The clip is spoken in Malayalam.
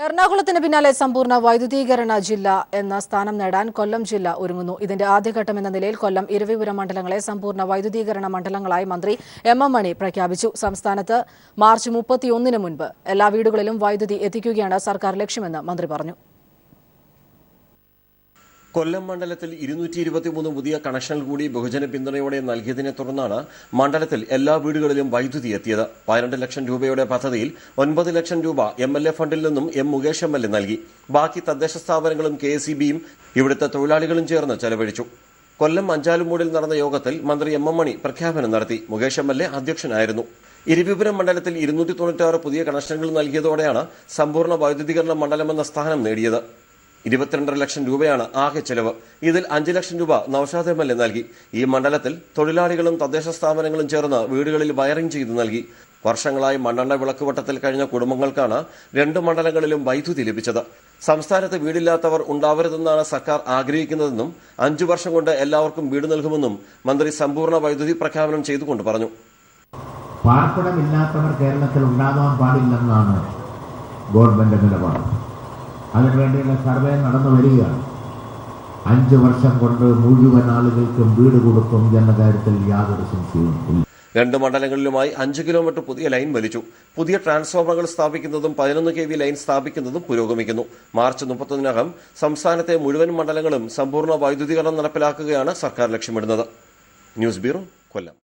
എറണാകുളത്തിന് പിന്നാലെ സമ്പൂർണ്ണ വൈദ്യുതീകരണ ജില്ല എന്ന സ്ഥാനം നേടാൻ കൊല്ലം ജില്ല ഒരുങ്ങുന്നു. ഇതിന്റെ ആദ്യഘട്ടമെന്ന നിലയിൽ കൊല്ലം ഇരവിപുരം മണ്ഡലങ്ങളെ സമ്പൂർണ്ണ വൈദ്യുതീകരണ മണ്ഡലങ്ങളായി മന്ത്രി എം എം മണി പ്രഖ്യാപിച്ചു. സംസ്ഥാനത്ത് മാർച്ച് 31 മുൻപ് എല്ലാ വീടുകളിലും വൈദ്യുതി എത്തിക്കുകയാണ് സർക്കാർ ലക്ഷ്യമെന്ന് മന്ത്രി പറഞ്ഞു. കൊല്ലം മണ്ഡലത്തിൽ 223 പുതിയ കണക്ഷനുകൾ കൂടി ബഹുജന പിന്തുണയോടെ നൽകിയതിനെ തുടർന്നാണ് മണ്ഡലത്തിൽ എല്ലാ വീടുകളിലും വൈദ്യുതി എത്തിയത്. 12 ലക്ഷം രൂപയുടെ പദ്ധതിയിൽ 9 ലക്ഷം രൂപ MLA ഫണ്ടിൽ നിന്നും മുകേഷ് MLA നൽകി. ബാക്കി തദ്ദേശ സ്ഥാപനങ്ങളും KSEBയും ഇവിടുത്തെ തൊഴിലാളികളും ചേർന്ന് ചെലവഴിച്ചു. കൊല്ലം അഞ്ചാലുമൂടിൽ നടന്ന യോഗത്തിൽ മന്ത്രി എം എം മണി പ്രഖ്യാപനം നടത്തി. മുകേഷ് MLA അധ്യക്ഷനായിരുന്നു. ഇരവിപുരം മണ്ഡലത്തിൽ 296 പുതിയ കണക്ഷനുകൾ നൽകിയതോടെയാണ് സമ്പൂർണ്ണ വൈദ്യുതീകരണ മണ്ഡലമെന്ന സ്ഥാനം നേടിയത്. 22 ലക്ഷം രൂപയാണ് ആകെ ചെലവ്. ഇതിൽ 5 ലക്ഷം രൂപ നൌഷാദ് MLA നൽകി. ഈ മണ്ഡലത്തിൽ തൊഴിലാളികളും തദ്ദേശ സ്ഥാപനങ്ങളും ചേർന്ന് വീടുകളിൽ വയറിംഗ് ചെയ്തു നൽകി. വർഷങ്ങളായി മണ്ണെണ്ണ വിളക്കുവട്ടത്തിൽ കഴിഞ്ഞ കുടുംബങ്ങൾക്കാണ് 2 മണ്ഡലങ്ങളിലും വൈദ്യുതി ലഭിച്ചത്. സംസ്ഥാനത്ത് വീടില്ലാത്തവർ ഉണ്ടാവരുതെന്നാണ് സർക്കാർ ആഗ്രഹിക്കുന്നതെന്നും 5 വർഷം കൊണ്ട് എല്ലാവർക്കും വീട് നൽകുമെന്നും മന്ത്രി സമ്പൂർണ്ണ വൈദ്യുതി പ്രഖ്യാപനം ചെയ്തുകൊണ്ട് പറഞ്ഞു. പാർപ്പിടമില്ലാത്തവർ കേരളത്തിൽ ഉണ്ടാകാൻ പാടില്ലെന്നാണ് ഗവൺമെന്റ് നിലപാട്. അതിനുവേണ്ടിയുള്ള സർവേ നടന്നു വരികയാണ്. 5 വർഷം കൊണ്ട് മുഴുവൻ ആളുകൾക്കും വീട് കൊടുക്കും എന്ന കാര്യത്തിൽ യാതൊരു സംശയവും. 2 മണ്ഡലങ്ങളിലുമായി 5 കിലോമീറ്റർ പുതിയ ലൈൻ വലിച്ചു. പുതിയ ട്രാൻസ്ഫോമറുകൾ സ്ഥാപിക്കുന്നതും 11 kV ലൈൻ സ്ഥാപിക്കുന്നതും പുരോഗമിക്കുന്നു. മാർച്ച് 31-നകം സംസ്ഥാനത്തെ മുഴുവൻ മണ്ഡലങ്ങളും സമ്പൂർണ്ണ വൈദ്യുതീകരണം നടപ്പിലാക്കുകയാണ് സർക്കാർ ലക്ഷ്യമിടുന്നത്. ന്യൂസ് ബ്യൂറോ, കൊല്ലം.